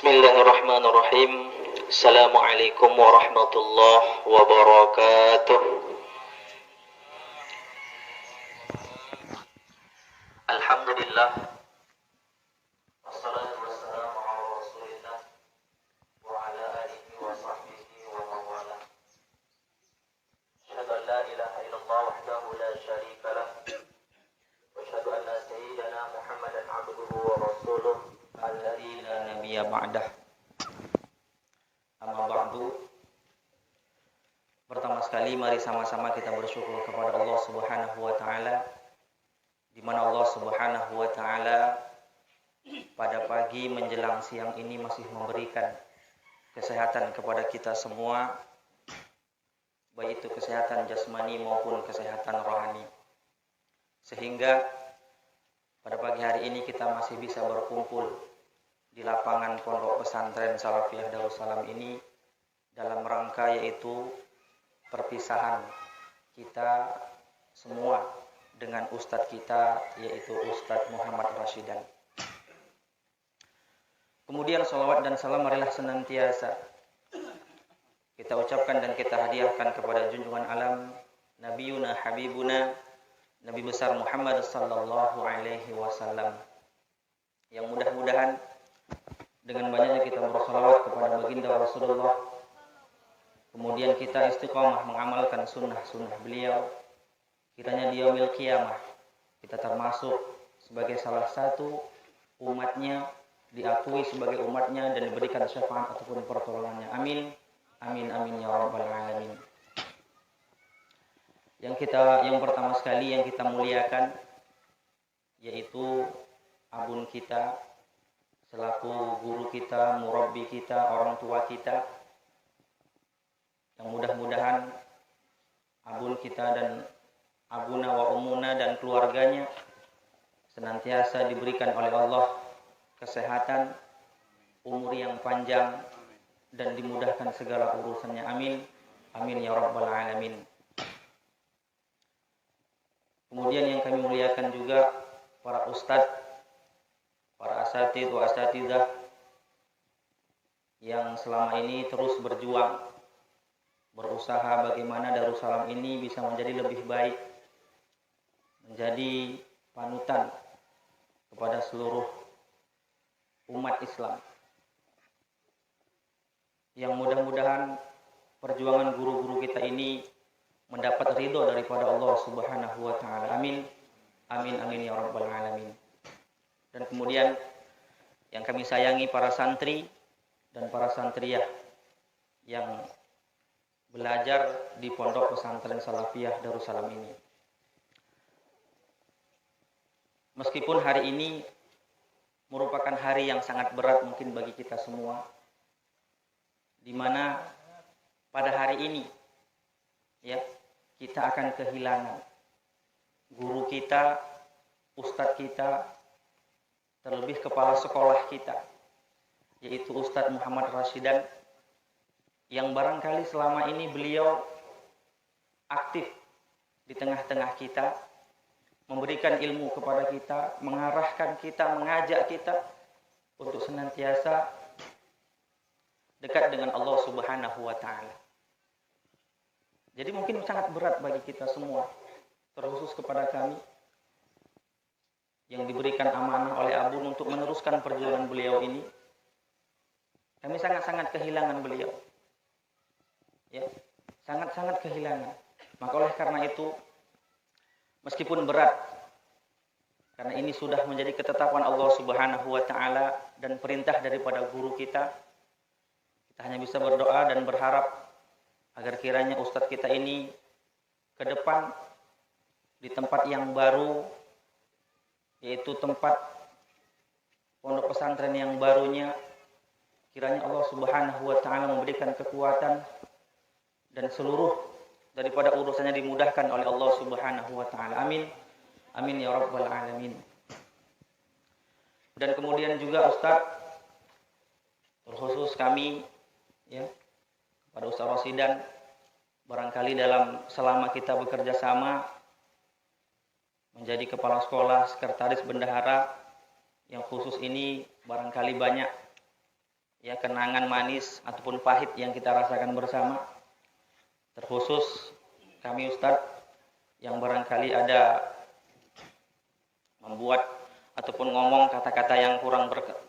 Bismillahirrahmanirrahim. Assalamualaikum warahmatullahi wabarakatuh. Alhamdulillah. Wassalatu wassalamu ala Rasulillah wa ala alihi wa sahbihi wa man wala. Asyhadu an la ilaha illallah wahdahu la syarika lah. Wa asyhadu anna sayyidana Muhammadan abduhu wa rasuluh alladzi la nabiyya ba'dah. Amma ba'du. Pertama sekali mari sama-sama kita bersyukur kepada Allah Subhanahu wa taala, di mana Allah Subhanahu wa taala pada pagi menjelang siang ini masih memberikan kesehatan kepada kita semua, baik itu kesehatan jasmani maupun kesehatan rohani. Sehingga pada pagi hari ini kita masih bisa berkumpul di lapangan Pondok Pesantren Salafiyah Darussalam ini dalam rangka yaitu perpisahan kita semua dengan ustadz kita yaitu Ustadz Muhammad Rashidan. Kemudian salawat dan salam marilah senantiasa kita ucapkan dan kita hadiahkan kepada junjungan alam Nabiyuna Habibuna Nabi besar Muhammad sallallahu alaihi wasallam, yang mudah-mudahan dengan banyaknya kita bersalawat kepada baginda Rasulullah, kemudian kita istiqamah mengamalkan sunnah-sunnah beliau, kiranya di yaumil qiyamah kita termasuk sebagai salah satu umatnya, diakui sebagai umatnya dan diberikan syafaat ataupun pertolongannya. Amin, amin, amin ya rabbal alamin. Yang pertama sekali yang kita muliakan yaitu abun kita selaku guru kita, murabbi kita, orang tua kita, yang mudah-mudahan abun kita dan abuna wa umuna dan keluarganya senantiasa diberikan oleh Allah kesehatan, umur yang panjang, dan dimudahkan segala urusannya. Amin, amin ya rabbal alamin. Kemudian yang kami muliakan juga para ustadz, para asatidz wa asatidzah yang selama ini terus berjuang, berusaha bagaimana Darussalam ini bisa menjadi lebih baik, menjadi panutan kepada seluruh umat Islam. Yang mudah-mudahan perjuangan guru-guru kita ini mendapat ridho daripada Allah Subhanahu wa taala. Amin, amin, amin ya rabbal alamin. Dan kemudian yang kami sayangi para santri dan para santriyah yang belajar di Pondok Pesantren Salafiyah Darussalam ini. Meskipun hari ini merupakan hari yang sangat berat mungkin bagi kita semua, di mana pada hari ini ya kita akan kehilangan guru kita, ustadz kita, terlebih kepala sekolah kita yaitu Ustadz Muhammad Rashidan, yang barangkali selama ini beliau aktif di tengah-tengah kita, memberikan ilmu kepada kita, mengarahkan kita, mengajak kita untuk senantiasa dekat dengan Allah Subhanahu wa taala. Jadi mungkin sangat berat bagi kita semua, terkhusus kepada kami yang diberikan amanah oleh Abun untuk meneruskan perjuangan beliau ini. Kami sangat-sangat kehilangan beliau. Ya, sangat-sangat kehilangan. Maka oleh karena itu, meskipun berat, karena ini sudah menjadi ketetapan Allah Subhanahu wa taala dan perintah daripada guru kita hanya bisa berdoa dan berharap agar kiranya ustadz kita ini ke depan di tempat yang baru, yaitu tempat pondok pesantren yang barunya, kiranya Allah Subhanahu wa taala memberikan kekuatan dan seluruh daripada urusannya dimudahkan oleh Allah Subhanahu wa taala. Amin, amin ya rabbal alamin. Dan kemudian juga Ustaz, terkhusus kami ya, pada Ustaz Rashidan, barangkali dalam selama kita bekerja sama menjadi kepala sekolah, sekretaris bendahara, yang khusus ini barangkali banyak ya kenangan manis ataupun pahit yang kita rasakan bersama. Terkhusus kami Ustadz yang barangkali ada membuat ataupun ngomong kata-kata yang kurang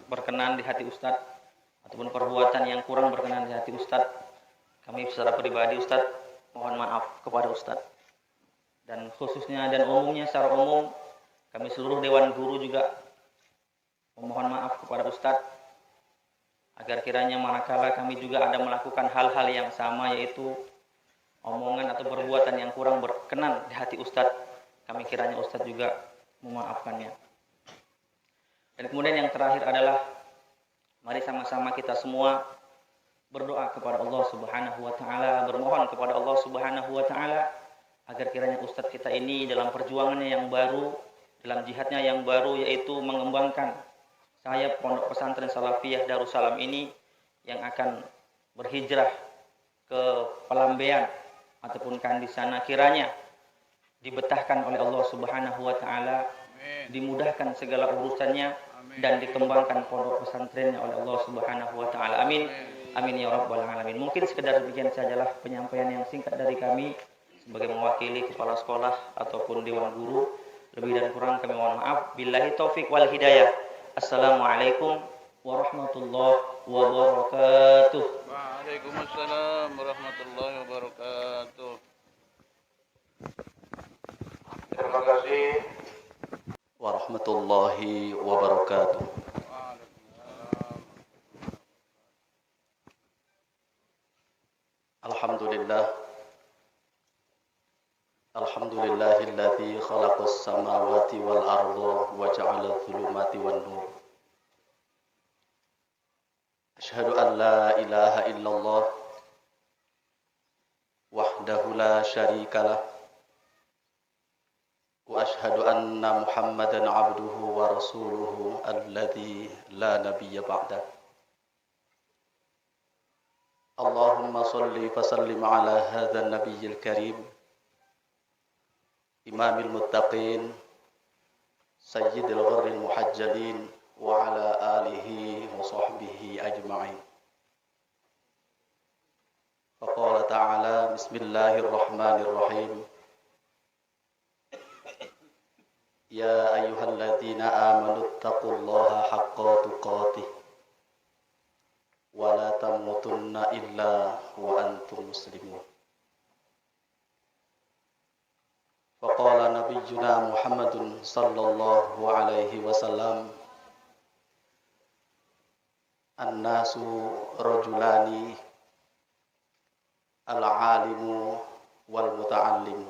berkenan di hati Ustadz ataupun perbuatan yang kurang berkenan di hati Ustadz. Kami secara pribadi Ustadz mohon maaf kepada Ustadz. Dan khususnya dan umumnya secara umum kami seluruh Dewan Guru juga memohon maaf kepada Ustadz agar kiranya manakala kami juga ada melakukan hal-hal yang sama, yaitu omongan atau perbuatan yang kurang berkenan di hati Ustadz, kami kiranya Ustadz juga memaafkannya. Dan kemudian yang terakhir adalah mari sama-sama kita semua berdoa kepada Allah Subhanahu wa taala, bermohon kepada Allah Subhanahu wa taala agar kiranya Ustadz kita ini dalam perjuangannya yang baru, dalam jihadnya yang baru, yaitu mengembangkan sayap Pondok Pesantren Salafiyah Darussalam ini yang akan berhijrah ke Pelambean ataupun kan di sana, kiranya dibetahkan oleh Allah Subhanahu wa taala, dimudahkan segala urusannya dan dikembangkan pondok pesantrennya oleh Allah Subhanahu wa taala. Amin. Amin ya rabbal alamin. Mungkin sekedar demikian sajalah penyampaian yang singkat dari kami sebagai mewakili kepala sekolah ataupun dewan guru. Lebih dan kurang kami mohon maaf. Billahi taufik wal hidayah. Assalamualaikum warahmatullahi wabarakatuh. Waalaikumsalam warahmatullahi wabarakatuh. Terima kasih warahmatullahi wabarakatuh. Alhamdulillah. Alhamdulillahilladzi khalaqas samawati wal arda wa ja'ala adh-dhulumati wan nur. Asyhadu an la ilaha illallah wahdahu la syarikalah wa asyhadu anna Muhammadan abduhu wa rasuluhu alladzi la nabiyya ba'dah. Allahumma shalli wa sallim ala hadzal nabiyyil karim imamil muttaqin sayyidil gharril muhajjalin wa ala alihi wa sahbihi ajma'in. Faqala ta'ala bismillahirrahmanirrahim. Ya ayyuhalladzina amanu taqullaha haqqa tuqatih wa la tamutunna illa wa antum muslimun. Faqala nabiyyuna Muhammadun sallallahu alaihi wasallam, an-nasu rajulani al-alimu wal muta'allimu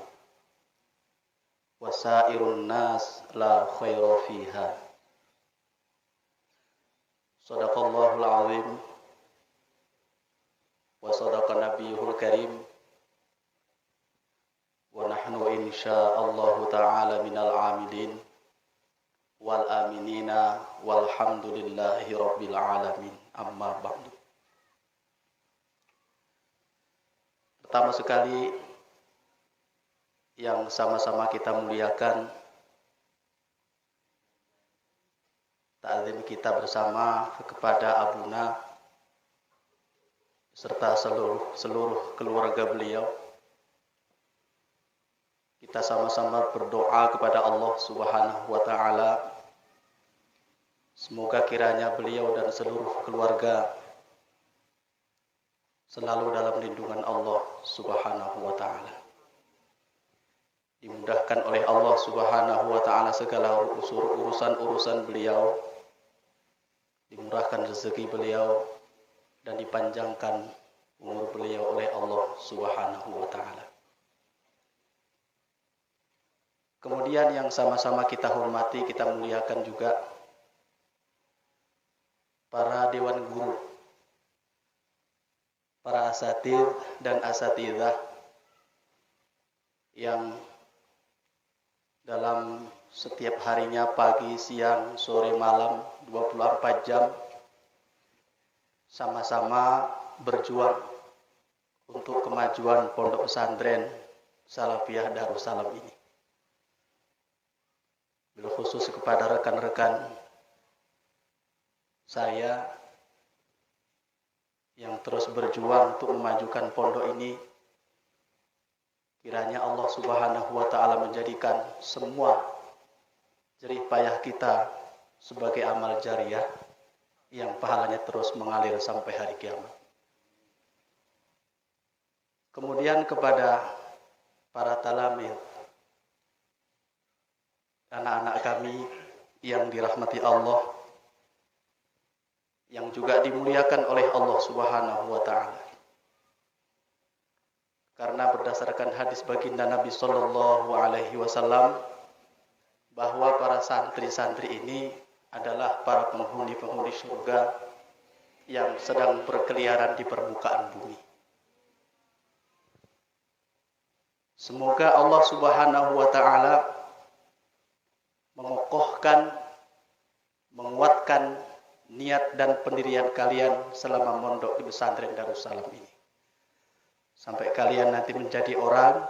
wa sairun nas la khaira fiha. Sadaqallahul azim wa sadaqa nabiyuhul karim wa nahnu insyaallahu ta'ala minal amilin wal aminina walhamdulillahi rabbil alamin. Amma ba'du. Pertama sekali yang sama-sama kita muliakan, ta'zim kita bersama kepada Abuna serta seluruh keluarga beliau. Kita sama-sama berdoa kepada Allah Subhanahu wa taala, semoga kiranya beliau dan seluruh keluarga selalu dalam lindungan Allah Subhanahu wa taala. Dimudahkan oleh Allah Subhanahu wa taala segala urusan-urusan beliau, dimurahkan rezeki beliau dan dipanjangkan umur beliau oleh Allah Subhanahu wa taala. Kemudian yang sama-sama kita hormati, kita muliakan juga para dewan guru, para asatidz dan asatidzah yang dalam setiap harinya pagi, siang, sore, malam 24 jam sama-sama berjuang untuk kemajuan Pondok Pesantren Salafiyah Darussalam ini. Bil khusus kepada rekan-rekan saya yang terus berjuang untuk memajukan pondok ini. Kiranya Allah Subhanahu wa taala menjadikan semua jerih payah kita sebagai amal jariah yang pahalanya terus mengalir sampai hari kiamat. Kemudian kepada para talamid, anak-anak kami yang dirahmati Allah, yang juga dimuliakan oleh Allah Subhanahu wa taala. Karena berdasarkan hadis baginda Nabi sallallahu alaihi wasallam bahwa para santri-santri ini adalah para penghuni-penghuni surga yang sedang berkeliaran di permukaan bumi. Semoga Allah Subhanahu wa taala mengokohkan, menguatkan niat dan pendirian kalian selama mondok di pesantren Darussalam ini. Sampai kalian nanti menjadi orang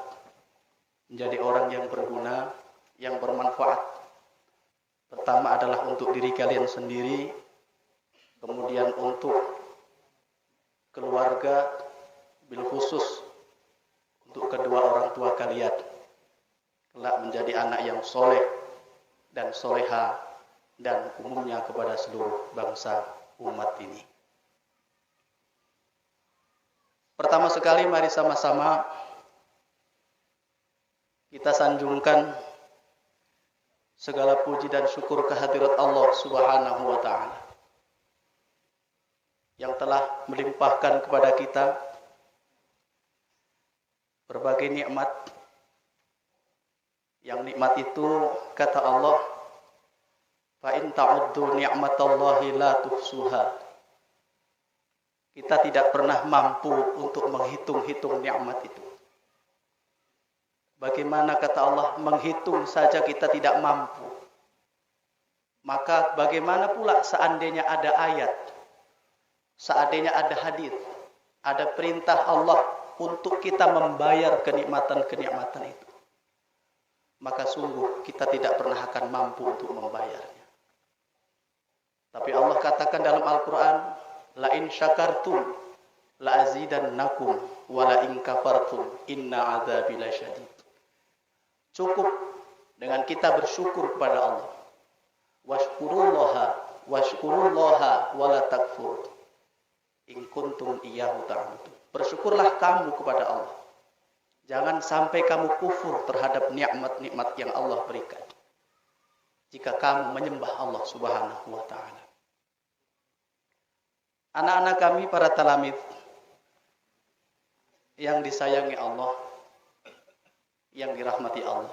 yang berguna, yang bermanfaat. Pertama adalah untuk diri kalian sendiri, kemudian untuk keluarga, bil khusus untuk kedua orang tua kalian. Kelak menjadi anak yang soleh dan soleha, dan umumnya kepada seluruh bangsa umat ini. Pertama sekali mari sama-sama kita sanjungkan segala puji dan syukur kehadirat Allah Subhanahu wa taala yang telah melimpahkan kepada kita berbagai nikmat. Yang nikmat itu kata Allah, fa in ta'uddu ni'matallahi la tuhsuha. Kita tidak pernah mampu untuk menghitung-hitung nikmat itu. Bagaimana kata Allah, menghitung saja kita tidak mampu. Maka bagaimana pula seandainya ada ayat, seandainya ada hadis, ada perintah Allah untuk kita membayar kenikmatan-kenikmatan itu. Maka sungguh kita tidak pernah akan mampu untuk membayarnya. Tapi Allah katakan dalam Al-Quran, la in syakartum la azidannakum wa la in kafartum inna adzabi lasyadid. Cukup dengan kita bersyukur kepada Allah. Washkurullaha wa la takfur in kuntum iyyahu ta'budun. Bersyukurlah kamu kepada Allah. Jangan sampai kamu kufur terhadap nikmat-nikmat yang Allah berikan. Jika kamu menyembah Allah Subhanahu wa taala. Anak-anak kami para talamid yang disayangi Allah, yang dirahmati Allah.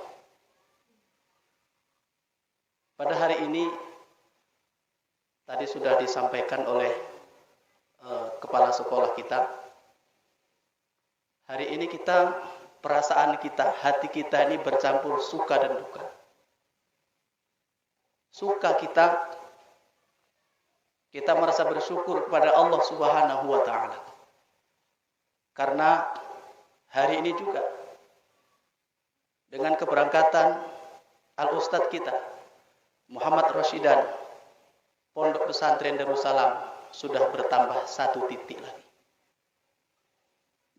Pada hari ini tadi sudah disampaikan oleh kepala sekolah kita. Hari ini perasaan kita, hati kita ini bercampur suka dan duka. Suka kita merasa bersyukur kepada Allah Subhanahu wa taala. Karena hari ini juga dengan keberangkatan Al-Ustadz kita Muhammad Rashidan, Pondok Pesantren Darussalam sudah bertambah 1 titik lagi.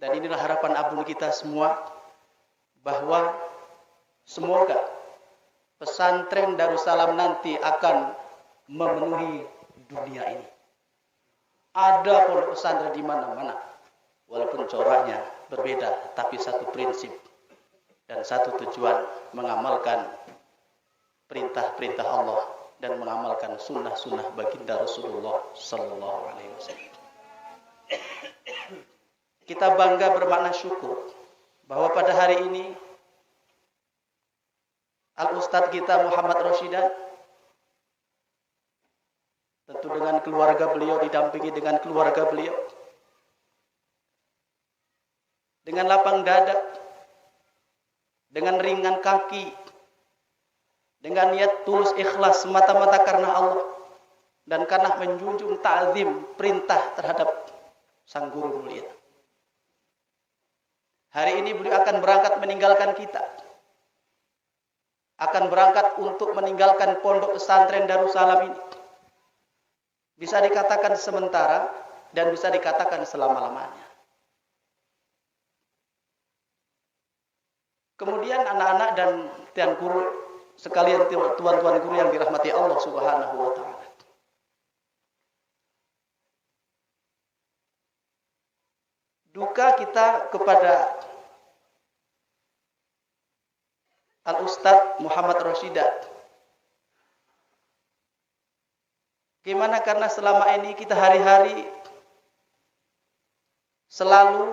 Dan inilah harapan abun kita semua, bahwa semoga pesantren Darussalam nanti akan memenuhi dunia ini. Ada pondok pesantren di mana-mana, walaupun coraknya berbeda, tapi satu prinsip dan satu tujuan, mengamalkan perintah-perintah Allah dan mengamalkan sunnah-sunnah baginda Rasulullah Sallallahu Alaihi Wasallam. Kita bangga bermakna syukur bahwa pada hari ini Al-Ustadz kita Muhammad Rashidan, tentu dengan keluarga beliau, didampingi dengan keluarga beliau, dengan lapang dada, dengan ringan kaki, dengan niat tulus ikhlas semata-mata karena Allah dan karena menjunjung ta'zim perintah terhadap sang guru mulia. Hari ini beliau akan berangkat meninggalkan kita, akan berangkat untuk meninggalkan pondok pesantren Darussalam ini. Bisa dikatakan sementara, dan bisa dikatakan selama-lamanya. Kemudian anak-anak dan guru sekalian, tuan-tuan guru yang dirahmati Allah Subhanahu wa taala. Duka kita kepada Al-Ustadz Muhammad Rashidat. Gimana? Karena selama ini kita hari-hari selalu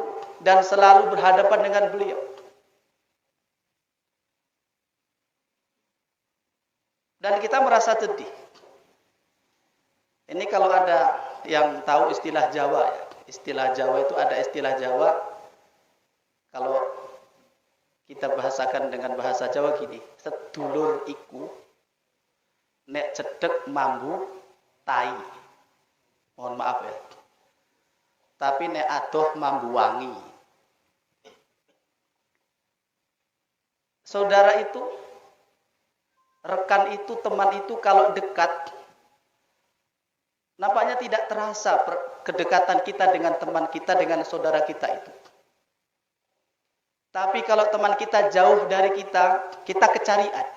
berhadapan dengan beliau. Dan kita merasa sedih. Ini kalau ada yang tahu istilah Jawa ya. Istilah Jawa itu ada istilah Jawa. Kalau kita bahasakan dengan bahasa Jawa gini, sedulur iku nek cedek mambu tai. Mohon maaf ya. Tapi nek adoh mambu wangi. Saudara itu, rekan itu, teman itu kalau dekat, nampaknya tidak terasa kedekatan kita dengan teman kita, dengan saudara kita itu. Tapi kalau teman kita jauh dari kita, kita kecarian.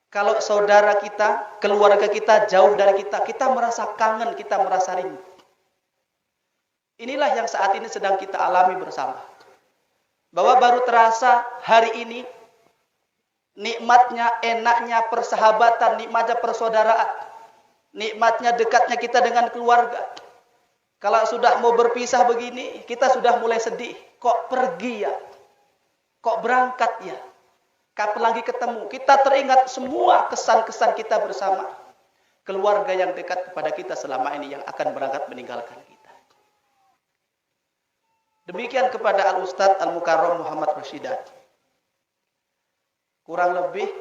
Kalau saudara kita, keluarga kita jauh dari kita, kita merasa kangen, kita merasa rindu. Inilah yang saat ini sedang kita alami bersama. Bahwa baru terasa hari ini, nikmatnya, enaknya persahabatan, nikmatnya persaudaraan, nikmatnya dekatnya kita dengan keluarga. Kalau sudah mau berpisah begini, kita sudah mulai sedih. Kok pergi ya? Kok berangkat ya? Kapan lagi ketemu? Kita teringat semua kesan-kesan kita bersama. Keluarga yang dekat kepada kita selama ini yang akan berangkat meninggalkan kita. Demikian kepada Al-Ustadz Al-Mukarram Muhammad Rashidat. Kurang lebih,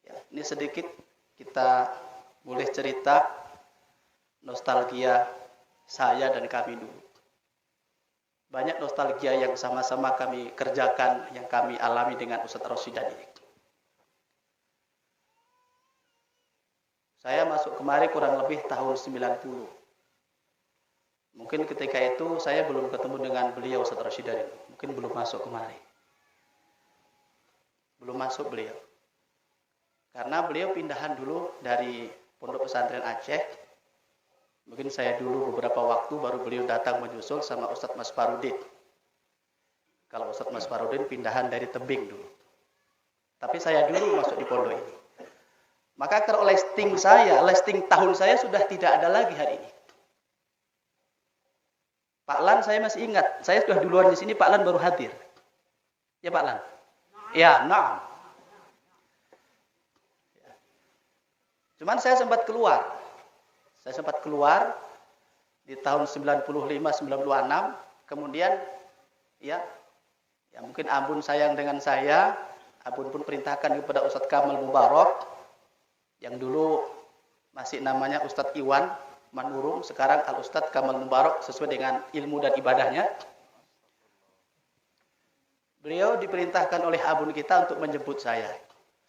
ya, ini sedikit kita boleh cerita nostalgia saya dan kami dulu. Banyak nostalgia yang sama-sama kami kerjakan, yang kami alami dengan Ustadz Rashidat ini. Saya masuk kemari kurang lebih tahun 90. Mungkin ketika itu saya belum ketemu dengan beliau Ustadz Rashidat ini. Mungkin belum masuk kemari. Belum masuk beliau. Karena beliau pindahan dulu dari Pondok Pesantren Aceh. Mungkin saya dulu beberapa waktu baru beliau datang menyusul sama Ustadz Mas Farudin. Kalau Ustadz Mas Farudin pindahan dari Tebing dulu. Tapi saya dulu masuk di pondok ini. Maka kalau listing tahun saya sudah tidak ada lagi hari ini. Pak Lan saya masih ingat, saya sudah duluan di sini, Pak Lan baru hadir. Ya Pak Lan? Ya, nah. Cuman saya sempat keluar. Saya sempat keluar di tahun 95-96, kemudian ya mungkin Abun sayang dengan saya, Abun pun perintahkan kepada Ustadz Kamal Mubarak yang dulu masih namanya Ustadz Iwan Manurung, sekarang Al-Ustadz Kamal Mubarak sesuai dengan ilmu dan ibadahnya. Beliau diperintahkan oleh Abun kita untuk menjemput saya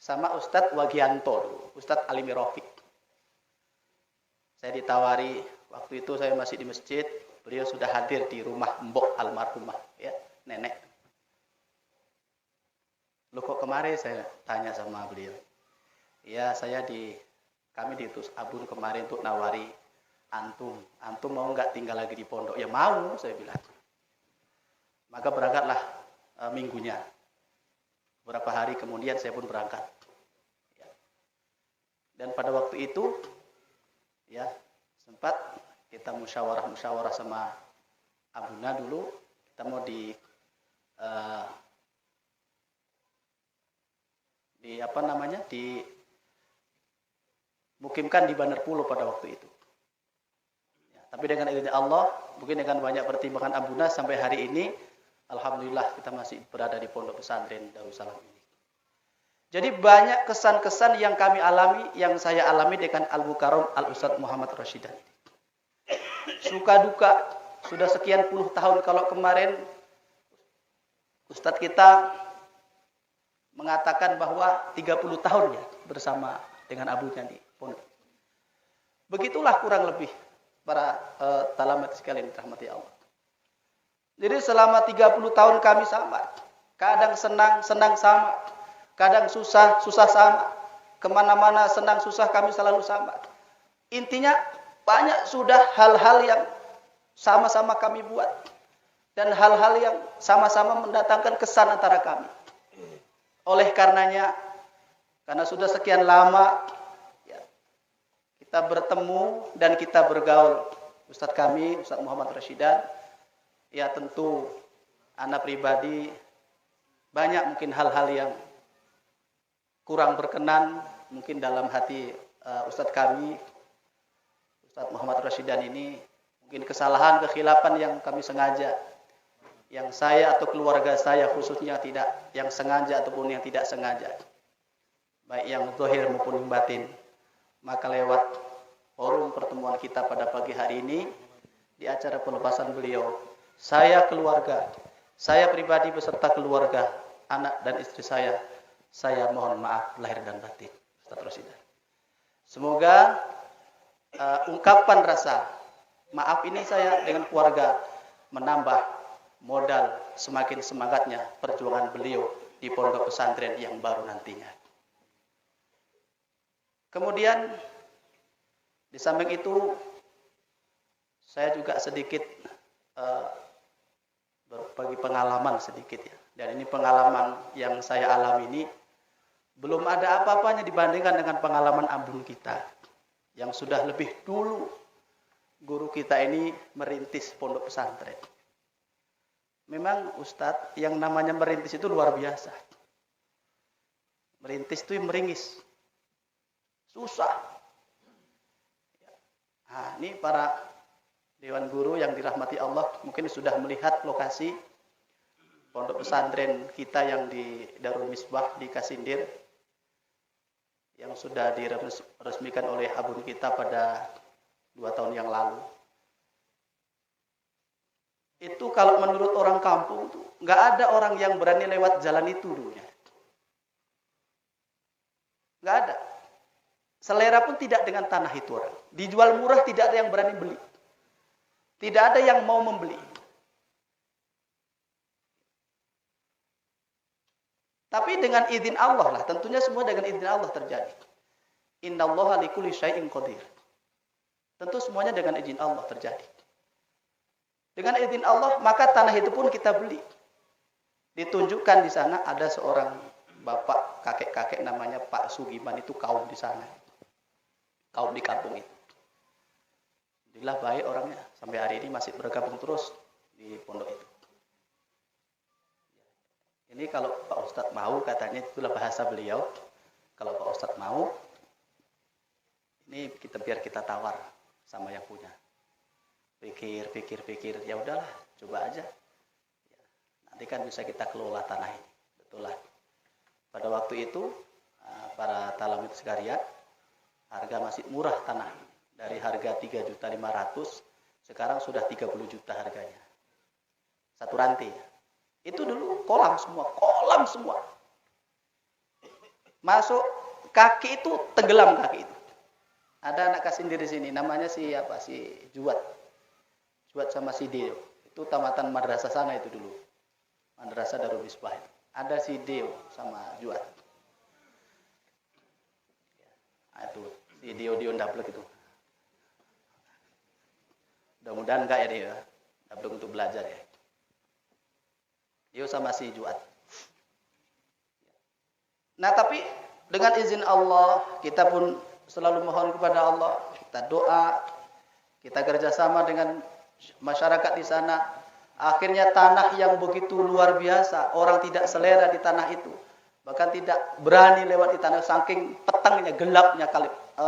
sama Ustadz Wagianto, Ustadz Alimi Rafiq. Saya ditawari, waktu itu saya masih di masjid, beliau sudah hadir di rumah Mbok almarhumah, ya, nenek. Loh kok kemarin, saya tanya sama beliau. Ya, kami diutus Abun kemarin untuk nawari antum mau nggak tinggal lagi di pondok? Ya mau, saya bilang. Maka berangkatlah minggunya. Beberapa hari kemudian saya pun berangkat. Ya. Dan pada waktu itu, ya, sempat kita musyawarah sama Abuna dulu, kita mau dimukimkan di Bandar Pulo pada waktu itu. Ya, tapi dengan izin Allah, mungkin dengan banyak pertimbangan Abuna sampai hari ini, alhamdulillah kita masih berada di Pondok Pesantren Darussalam ini. Jadi banyak kesan-kesan yang kami alami, yang saya alami dengan Al-Mukarram Al-Ustadz Muhammad Rashidat. Suka duka, sudah sekian puluh tahun. Kalau kemarin Ustadz kita mengatakan bahwa 30 tahun ya bersama dengan Abunya di pondok. Begitulah kurang lebih para talamat sekalian dirahmati Allah. Jadi selama 30 tahun kami sama. Kadang senang sama. Kadang susah sama. Kemana-mana senang susah kami selalu sama. Intinya banyak sudah hal-hal yang sama-sama kami buat. Dan hal-hal yang sama-sama mendatangkan kesan antara kami. Oleh karenanya, karena sudah sekian lama ya, kita bertemu dan kita bergaul. Ustadz kami, Ustadz Muhammad Rashidan, ya tentu anak pribadi banyak mungkin hal-hal yang kurang berkenan mungkin dalam hati Ustadz kami, Ustadz Muhammad Rashidan ini, mungkin kesalahan, kekhilafan yang kami sengaja, yang saya atau keluarga saya khususnya tidak, yang sengaja ataupun yang tidak sengaja, baik yang zahir maupun yang batin. Maka lewat forum pertemuan kita pada pagi hari ini, di acara pelepasan beliau, saya keluarga, saya pribadi beserta keluarga, anak dan istri saya mohon maaf lahir dan batin, Ustadz Rashidan. Semoga ungkapan rasa maaf ini saya dengan keluarga menambah modal semakin semangatnya perjuangan beliau di pondok pesantren yang baru nantinya. Kemudian di samping itu saya juga sedikit berbagi pengalaman sedikit ya. Dan ini pengalaman yang saya alami ini belum ada apa-apanya dibandingkan dengan pengalaman abun kita yang sudah lebih dulu guru kita ini merintis pondok pesantren. Memang Ustadz, yang namanya merintis itu luar biasa. Merintis itu meringis. Susah. Nah, ini para dewan guru yang dirahmati Allah mungkin sudah melihat lokasi pondok pesantren kita yang di Darul Misbah di Kasindir, yang sudah diresmikan oleh abun kita pada 2 tahun yang lalu. Itu kalau menurut orang kampung tuh nggak ada orang yang berani lewat jalan itu dulunya. Nggak ada. Selera pun tidak dengan tanah itu orang. Dijual murah tidak ada yang berani beli. Tidak ada yang mau membeli. Tapi dengan izin Allah lah, tentunya semua dengan izin Allah terjadi. Innallaha likulli syai'in qadir. Tentu semuanya dengan izin Allah terjadi. Dengan izin Allah, maka tanah itu pun kita beli. Ditunjukkan di sana ada seorang bapak, kakek-kakek namanya Pak Sugiman, itu kaum di sana. Kaum di kampung itu. Alhamdulillah baik orangnya, sampai hari ini masih bergabung terus di pondok itu. Ini kalau Pak Ustadz mau, katanya itulah bahasa beliau. Kalau Pak Ustadz mau, ini biar kita tawar sama yang punya. Pikir, ya udahlah, coba aja. Ya, nanti kan bisa kita kelola tanah ini, betul lah. Pada waktu itu, para talamid sekalian, harga masih murah tanah. Dari harga 3.500.000, sekarang sudah 30 juta harganya. Satu rantai. Itu dulu kolam semua. Masuk kaki itu tenggelam kaki itu. Ada anak Kasindir di sini, namanya si Juat sama si Deo. Itu tamatan madrasah sana itu dulu. Madrasah Darul Misbah. Ada si Deo sama Juat. Nah, itu si Deo ndablek itu. Mudah-mudahan enggak ya dia. Ndablek untuk belajar ya. Deo sama si Juat. Nah, tapi dengan izin Allah, kita pun selalu mohon kepada Allah, kita doa, kita kerjasama dengan masyarakat di sana. Akhirnya tanah yang begitu luar biasa, orang tidak selera di tanah itu, bahkan tidak berani lewat di tanah saking petangnya, gelapnya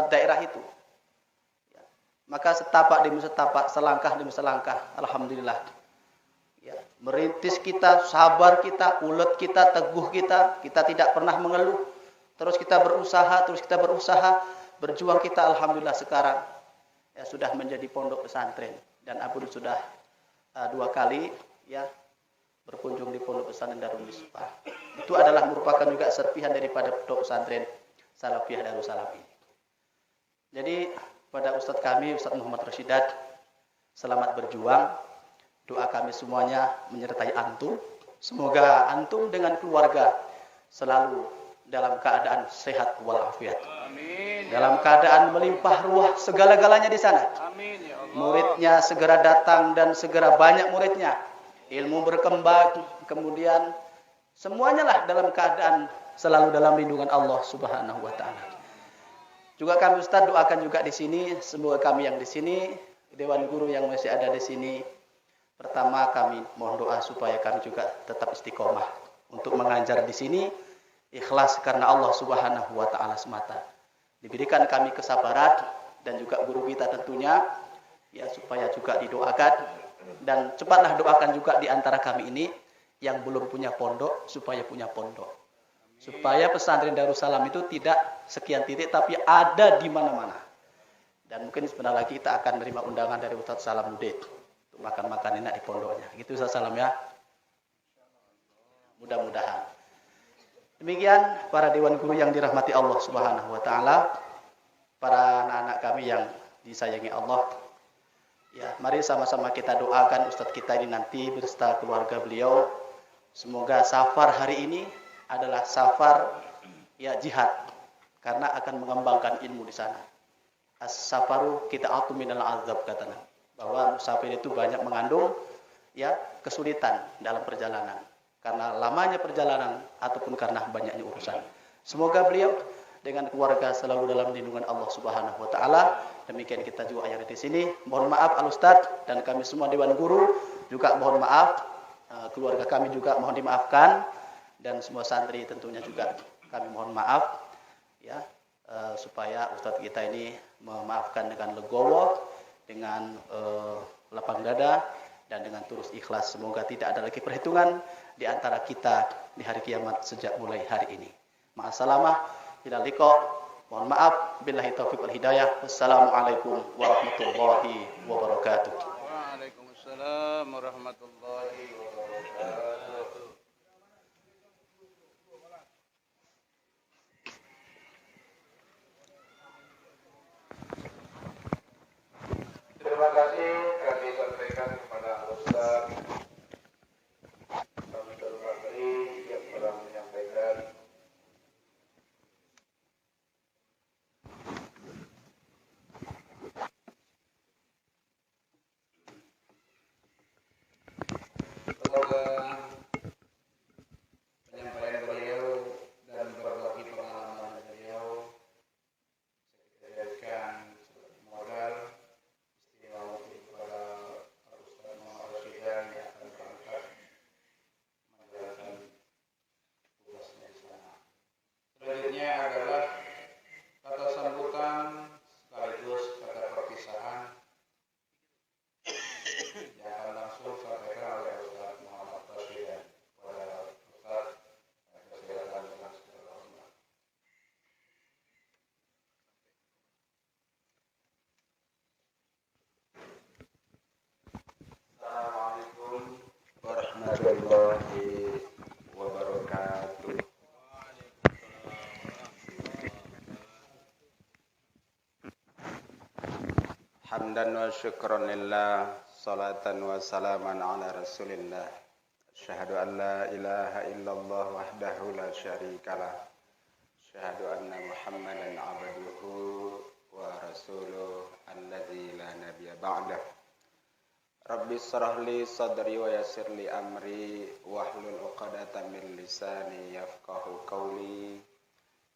daerah itu. Maka setapak demi setapak, selangkah demi selangkah, alhamdulillah. Ya, merintis kita, sabar kita, ulet kita, teguh kita tidak pernah mengeluh. Terus kita berusaha, berjuang kita, alhamdulillah sekarang ya sudah menjadi pondok pesantren. Dan Abun sudah 2 kali ya berkunjung di pondok pesantren Darul Misbah. Itu adalah merupakan juga serpihan daripada pondok pesantren Salafiyah Darussalam ini. Jadi kepada Ustadz kami, Ustadz Muhammad Rasyidat, selamat berjuang. Doa kami semuanya menyertai antum. Semoga antum dengan keluarga selalu dalam keadaan sehat walafiat. Amin. Dalam keadaan melimpah ruah segala-galanya di sana. Amin ya Allah. Muridnya segera datang dan segera banyak muridnya. Ilmu berkembang, kemudian semuanya lah dalam keadaan selalu dalam lindungan Allah Subhanahu wa taala. Juga kami Ustaz doakan juga di sini, semoga kami yang di sini, dewan guru yang masih ada di sini, pertama kami mohon doa supaya kami juga tetap istiqomah untuk mengajar di sini ikhlas karena Allah Subhanahu wa taala semata. Diberikan kami kesabaran dan juga guru kita tentunya ya supaya juga didoakan dan cepatlah doakan juga di antara kami ini yang belum punya pondok supaya punya pondok. Supaya pesantren Darussalam itu tidak sekian titik tapi ada di mana-mana. Dan mungkin sebentar lagi kita akan menerima undangan dari Ustaz Salamuddin untuk makan-makan enak di pondoknya. Gitu Ustaz Salam ya. Mudah-mudahan. Demikian para dewan guru yang dirahmati Allah Subhanahu wa taala, para anak-anak kami yang disayangi Allah. Ya, mari sama-sama kita doakan Ustadz kita ini nanti beserta keluarga beliau. Semoga safar hari ini adalah safar ya jihad karena akan mengembangkan ilmu di sana. As-safaru kita minal azab katanya. Bahwa musafir itu banyak mengandung ya kesulitan dalam perjalanan karena lamanya perjalanan ataupun karena banyaknya urusan. Semoga beliau dengan keluarga selalu dalam lindungan Allah Subhanahu wa taala. Demikian kita juga yang di sini. Mohon maaf Al Ustaz dan kami semua dewan guru juga mohon maaf. Keluarga kami juga mohon dimaafkan dan semua santri tentunya juga kami mohon maaf ya supaya Ustaz kita ini memaafkan dengan legowo, dengan lapang dada dan dengan tulus ikhlas. Semoga tidak ada lagi perhitungan di antara kita di hari kiamat sejak mulai hari ini. Ma'assalamah, ila liqa. Mohon maaf, billahi taufiq wal hidayah. Wassalamualaikum warahmatullahi wabarakatuh. Waalaikumsalam warahmatullahi wabarakatuh. Terima kasih kami sampaikan kepada Ustaz Abdul Bakri yang telah menyampaikan semoga penyampaian beliau dan berbagi pengalaman beliau dijadikan sebagai modal istimewa kepada Ustaz Muhammad Rasyidan yang akan berangkat menjalankan tugasnya di sana. Selanjutnya adalah kata sambutan sekaligus kata perpisahan yang akan langsung disampaikan oleh Ustaz Muhammad Rasyidan kepada Ustaz Rasyidan dengan segala hormat. Assalamualaikum warahmatullahi wabarakatuh. Hamdan wa syukran lillah, salatan wa salaman ala rasulillah. Asyhadu an la ilaha illallah wahdahu la syarikalah. Asyhadu anna Muhammadan abduhu wa rasuluh alladzi la nabiyya ba'dah. Rabbi shrah li sadri wa yassir li amri wahlul 'uqdatam min lisani yafqahu qawli.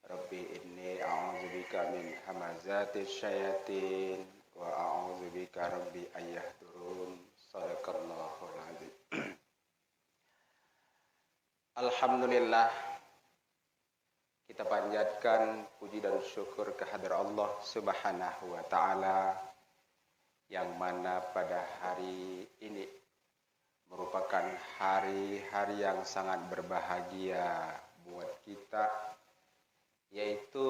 Rabbi inni a'udzubika min hamazati syayatin wa a'udzubika rabbi ayyahdurun. Shadaqallahul adzim. Alhamdulillah, kita panjatkan puji dan syukur kehadirat Allah Subhanahu wa taala yang mana pada hari ini merupakan hari-hari yang sangat berbahagia buat kita, yaitu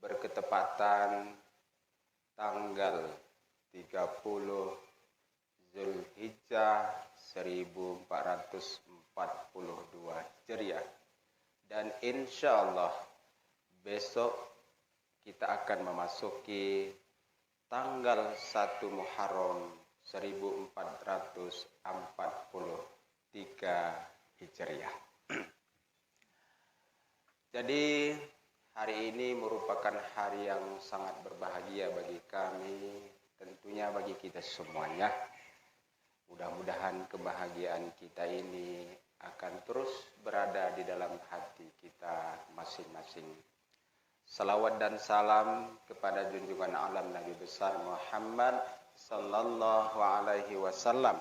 berketepatan tanggal 30 Zulhijjah 1442 Hijriah, dan insya Allah besok kita akan memasuki tanggal 1 Muharram 1443 Hijriah. Jadi hari ini merupakan hari yang sangat berbahagia bagi kami, tentunya bagi kita semuanya. Mudah-mudahan kebahagiaan kita ini akan terus berada di dalam hati kita masing-masing. Salawat dan salam kepada junjungan alam Nabi besar Muhammad sallallahu alaihi wasallam.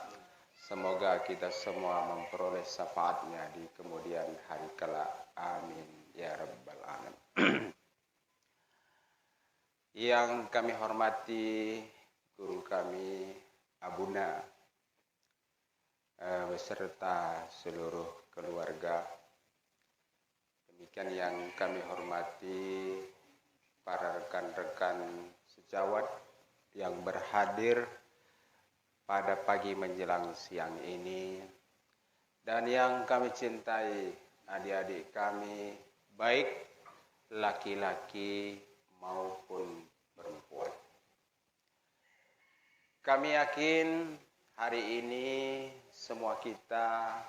Semoga kita semua memperoleh syafaatnya di kemudian hari kelak. Amin ya rabbal alamin. Yang kami hormati guru kami Abuna beserta seluruh keluarga. Demikian yang kami hormati para rekan-rekan sejawat yang berhadir pada pagi menjelang siang ini, dan yang kami cintai adik-adik kami, baik laki-laki maupun perempuan. Kami yakin hari ini semua kita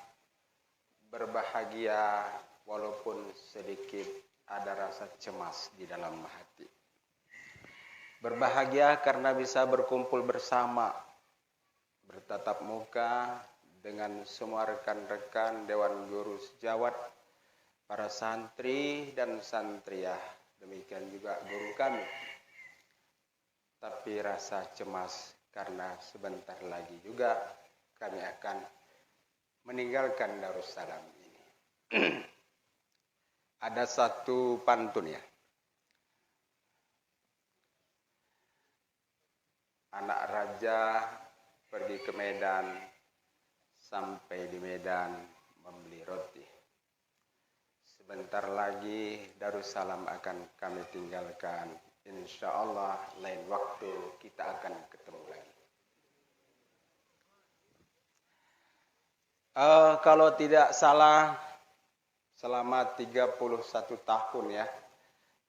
berbahagia walaupun sedikit ada rasa cemas di dalam hati. Berbahagia karena bisa berkumpul bersama, bertatap muka dengan semua rekan-rekan Dewan Guru Sejawat, para santri dan santriah, demikian juga guru kami. Tapi rasa cemas karena sebentar lagi juga kami akan meninggalkan Darussalam ini. Ada satu pantun ya. Anak raja pergi ke Medan, sampai di Medan membeli roti. Sebentar lagi Darussalam akan kami tinggalkan. Insya Allah lain waktu kita akan ketemu lagi. Kalau tidak salah, selama 31 tahun ya,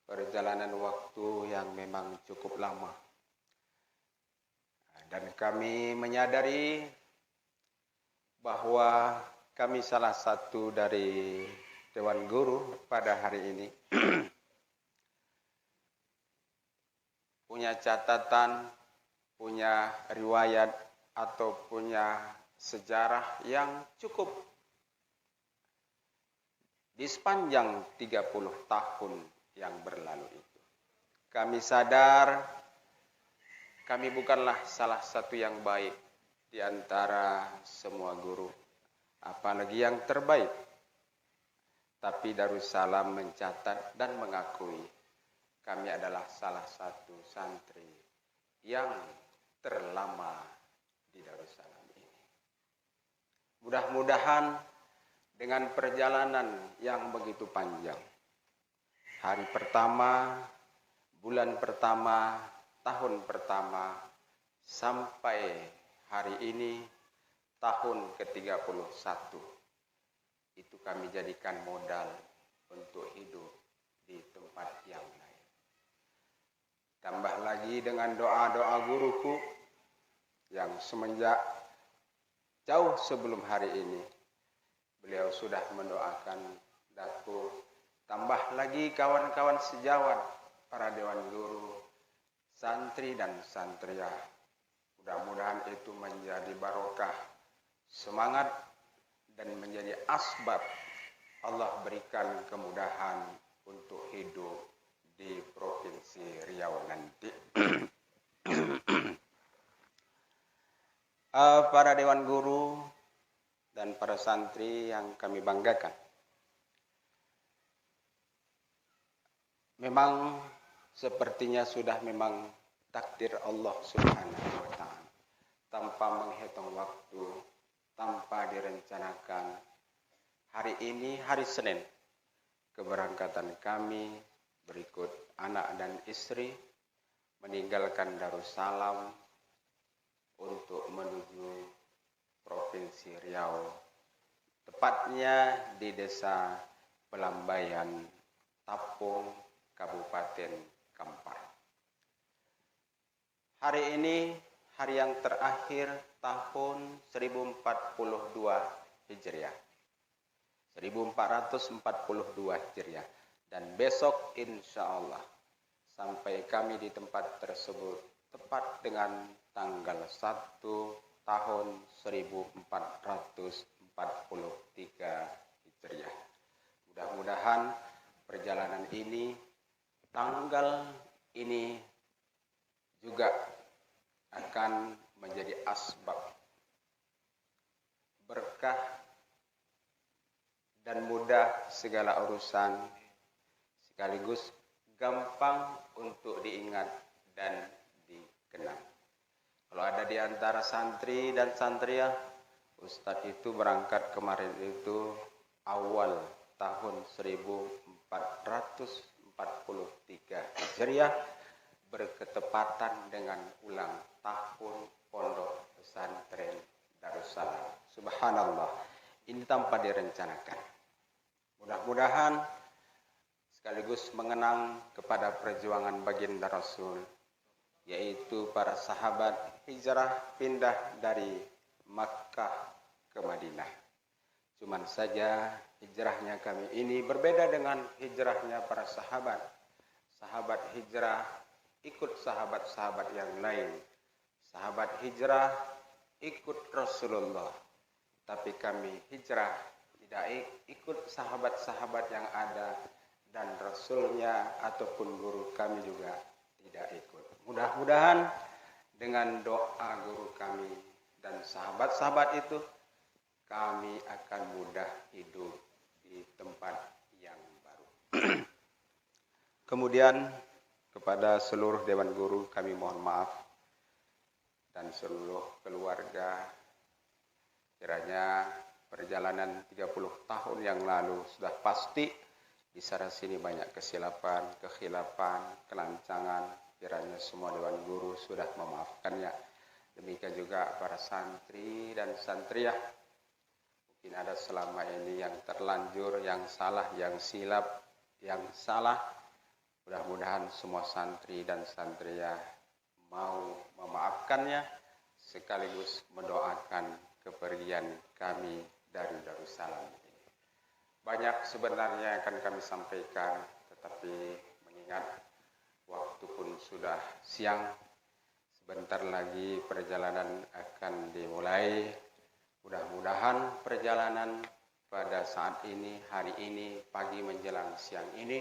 perjalanan waktu yang memang cukup lama. Dan kami menyadari bahwa kami salah satu dari Dewan Guru pada hari ini punya catatan, punya riwayat atau punya sejarah yang cukup di sepanjang 30 tahun yang berlalu itu. Kami sadar kami bukanlah salah satu yang baik di antara semua guru, apalagi yang terbaik. Tapi Darussalam mencatat dan mengakui kami adalah salah satu santri yang terlama di Darussalam ini. Mudah-mudahan dengan perjalanan yang begitu panjang, hari pertama, bulan pertama, tahun pertama, sampai hari ini, tahun ke-31, itu kami jadikan modal untuk hidup di tempat yang lain. Tambah lagi dengan doa-doa guruku yang semenjak jauh sebelum hari ini, beliau sudah mendoakan daku. Tambah lagi kawan-kawan sejawat, para dewan guru, santri dan santriah. Mudah-mudahan itu menjadi barokah, semangat, dan menjadi asbab Allah berikan kemudahan untuk hidup di Provinsi Riau nanti. Para dewan guru dan para santri yang kami banggakan, memang sepertinya sudah memang takdir Allah Subhanahu wa ta'ala. Tanpa menghitung waktu, tanpa direncanakan, hari ini hari Senin, keberangkatan kami berikut anak dan istri meninggalkan Darussalam untuk menuju Provinsi Riau, tepatnya di Desa Pelambaian, Tapung, Kabupaten Kampar. Hari ini hari yang terakhir tahun 1042 Hijriah. 1442 Hijriah. Dan besok insya Allah sampai kami di tempat tersebut tepat dengan tanggal 1 tahun 1443 Hijriah. Mudah-mudahan perjalanan ini, tanggal ini juga akan menjadi asbab berkah dan mudah segala urusan, sekaligus gampang untuk diingat dan dikenang. Kalau ada di antara santri dan santriah, Ustadz itu berangkat kemarin itu awal tahun 1443 Hijriah berketepatan dengan ulang tahun Pondok Pesantren Darussalam. Subhanallah, ini tanpa direncanakan. Mudah-mudahan sekaligus mengenang kepada perjuangan baginda Rasul, yaitu para sahabat hijrah pindah dari Makkah ke Madinah. Cuman saja hijrahnya kami ini berbeda dengan hijrahnya para sahabat. Sahabat hijrah ikut sahabat-sahabat yang lain. Sahabat hijrah ikut Rasulullah. Tapi kami hijrah tidak ikut sahabat-sahabat yang ada, dan Rasulnya ataupun guru kami juga tidak ikut. Mudah-mudahan dengan doa guru kami dan sahabat-sahabat itu, kami akan mudah hidup di tempat yang baru. Kemudian kepada seluruh Dewan Guru kami mohon maaf, dan seluruh keluarga, kiranya perjalanan 30 tahun yang lalu sudah pasti di sana sini banyak kesilapan, kekhilafan, kelancangan. Kiranya semua Dewan Guru sudah memaafkannya. Demikian juga para santri dan santriah. Mungkin ada selama ini yang terlanjur, yang salah, yang silap, yang salah. Mudah-mudahan semua santri dan santriah mau memaafkannya, sekaligus mendoakan kepergian kami dari Darussalam ini. Banyak sebenarnya yang akan kami sampaikan, tetapi mengingat waktu pun sudah siang, sebentar lagi perjalanan akan dimulai. Mudah-mudahan perjalanan pada saat ini, hari ini, pagi menjelang siang ini,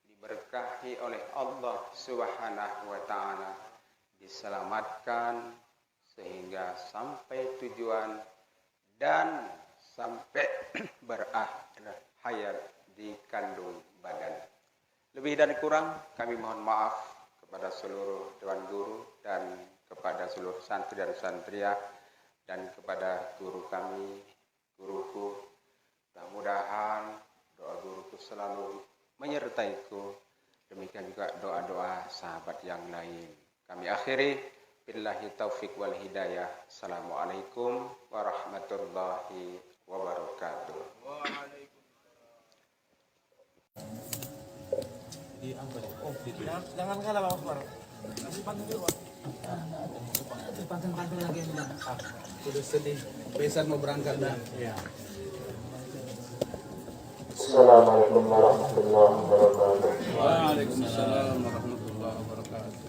diberkahi oleh Allah Subhanahu wa Ta'ala, diselamatkan sehingga sampai tujuan dan sampai berakhir hayat di kandung badan. Lebih dan kurang kami mohon maaf kepada seluruh Dewan Guru dan kepada seluruh santri dan santriah dan kepada guru kami, guruku. Mudah-mudahan doa guruku selalu menyertaiku. Demikian juga doa-doa sahabat yang lain. Kami akhiri, billahi taufiq wal hidayah. Assalamualaikum warahmatullahi wabarakatuh. Jangan kalah Bang Akbar. Kasih pantun dulu, Pak. Pantun lagi yang bilang. Sudah sedih. Besan mau berangkat dah. Iya. Assalamualaikum warahmatullahi wabarakatuh. Waalaikumsalam warahmatullahi wabarakatuh.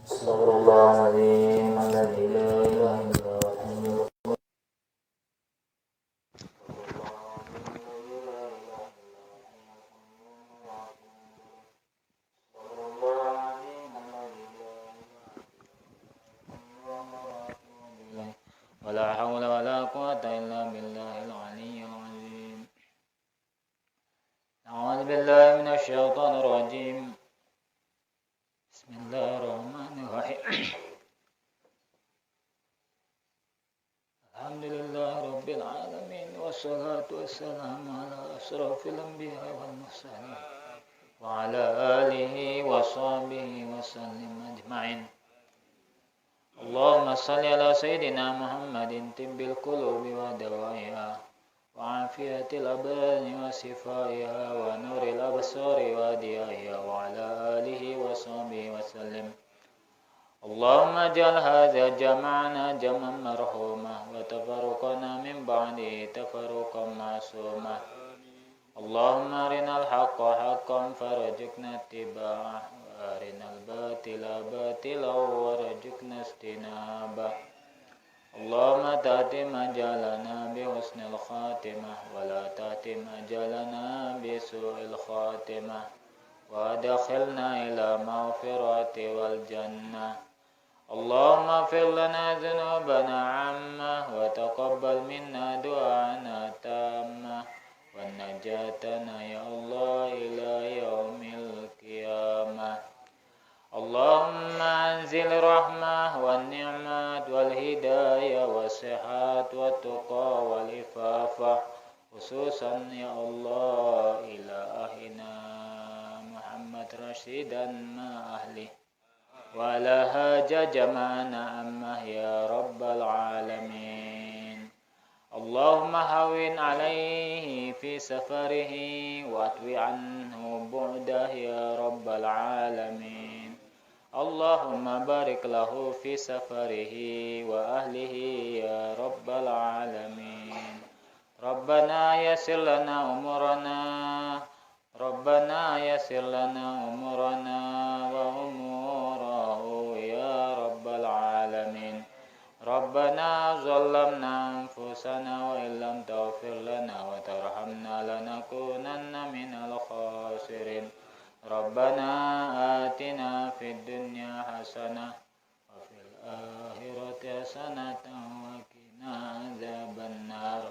Astagfirullahaladzim, alladzi la ilaha illa huwa. ولا حول ولا قوة إلا بالله العلي العظيم. أعوذ بالله من الشيطان الرجيم. بسم الله الرحمن الرحيم. الحمد لله رب العالمين والصلاة والسلام على أشرف الأنبياء والمرسلين وعلى آله وصحبه وسلم أجمعين. اللهم صل على سيدنا محمد طب القلوب ودوائها وعافية الأبدان وصفائها ونور الأبصار وضيائها وعلى آله وصحبه وسلم. اللهم اجعل هذا جمعنا جمعا مرحوما وتفرقنا من بعده تفرقا معصوما. اللهم أرنا الحق حقا فارزقنا اتباعه وأرنا الباطل باطلا وارزقنا اجتنابه. اللهم تهتم أجالنا بحسن الخاتمة ولا تهتم أجالنا بسوء الخاتمة وأدخلنا إلى مغفرة والجنة. اللهم اغفر لنا ذنوبنا عامة وتقبل منا دعاءنا تامة ونجاتنا يا الله إلى يوم القيامة. اللهم أنزل الرحمة والنعمات والهداية والصحة والتقى والعفاف خصوصا يا الله إلى أهلنا محمد رشيدا مع أهله وعلى هاجة جمعنا أمه يا رب العالمين. اللهم هون عليه في سفره واطوي عنه بعده يا رب العالمين. اللهم بارك له في سفره وأهله يا رب العالمين. ربنا يسر لنا أمورنا ربنا يسر لنا أمورنا وأموره يا رب العالمين. ربنا ظلمنا أنفسنا وإن لم تغفر لنا وترحمنا لنكونن من الخاسرين. ربنا آتنا في الدنيا حسنة وفي الآخرة حسنة وقنا عذاب النار.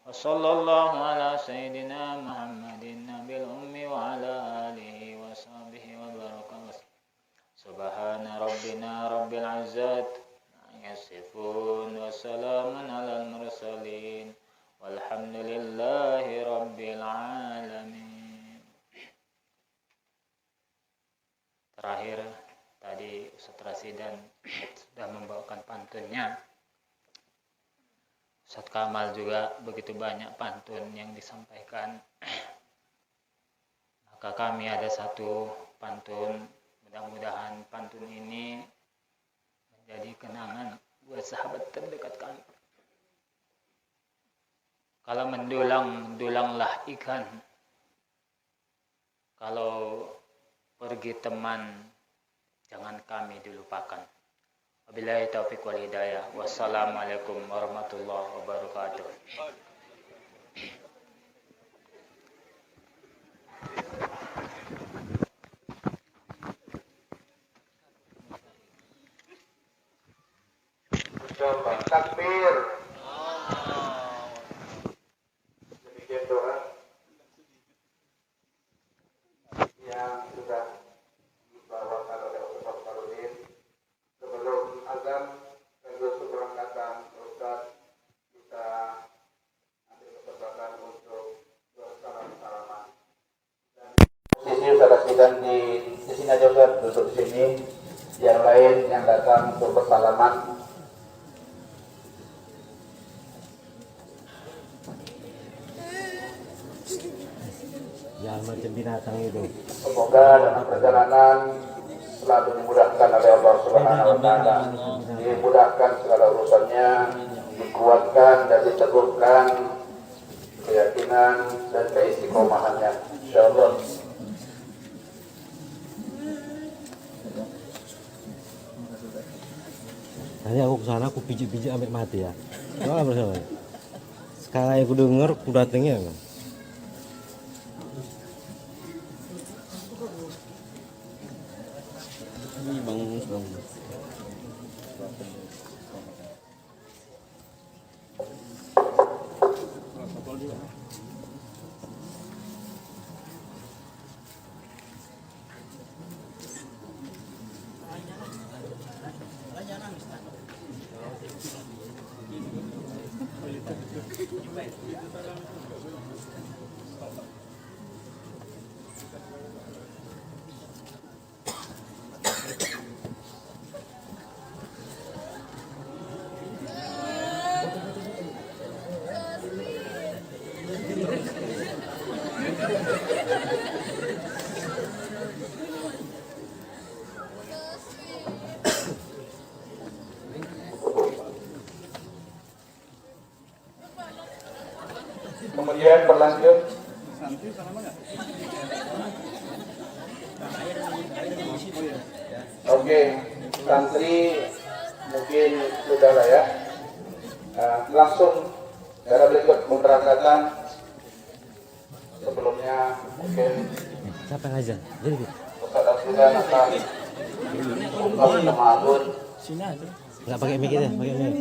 وصلى الله على سيدنا محمد النبي الأمي وعلى آله وصحبه وبارك وسلم. سبحان ربنا رب العزة يصفون وسلام على المرسلين والحمد لله رب العالمين. Terakhir tadi Ustaz Rasidan sudah membawakan pantunnya. Ustaz Kamal juga begitu banyak pantun yang disampaikan. Maka kami ada satu pantun, mudah-mudahan pantun ini menjadi kenangan buat sahabat terdekat kami. Kalau mendulang, dulanglah ikan. Kalau pergi teman, jangan kami dilupakan. Wabillahi taufiq wal hidayah. Wassalamualaikum warahmatullahi wabarakatuh. Takbir. Demikian doa yang sudah dibawakan oleh Ustaz Farudin sebelum azan dan keberangkatan Ustaz, kita ambil kesempatan untuk bersalam-salaman. Dan posisi Ustaz Sidang di sini aja Ustaz, duduk di sini. Yang lain yang datang untuk bersalaman ya macam binatang itu. semoga dalam perjalanan selalu dimudahkan oleh Allah Subhanahu wa taala, dimudahkan segala urusannya, dikuatkan dan diteguhkan keyakinan dan keistiqomahannya insyaallah. Tadi aku kesana aku pijik-pijik sampai mati ya. Soalnya bersama. Sekali aku denger aku datengnya. Ini bangun. Kemudian berlanjut. Oke, santri mungkin sudah lah ya. Langsung cara berikut memberangkatkan. Sebelumnya mungkin Siapa yang azan? Jadi Ustaz Abdullah akan ungkap temangun. nggak pakai mic ya, pakai mic.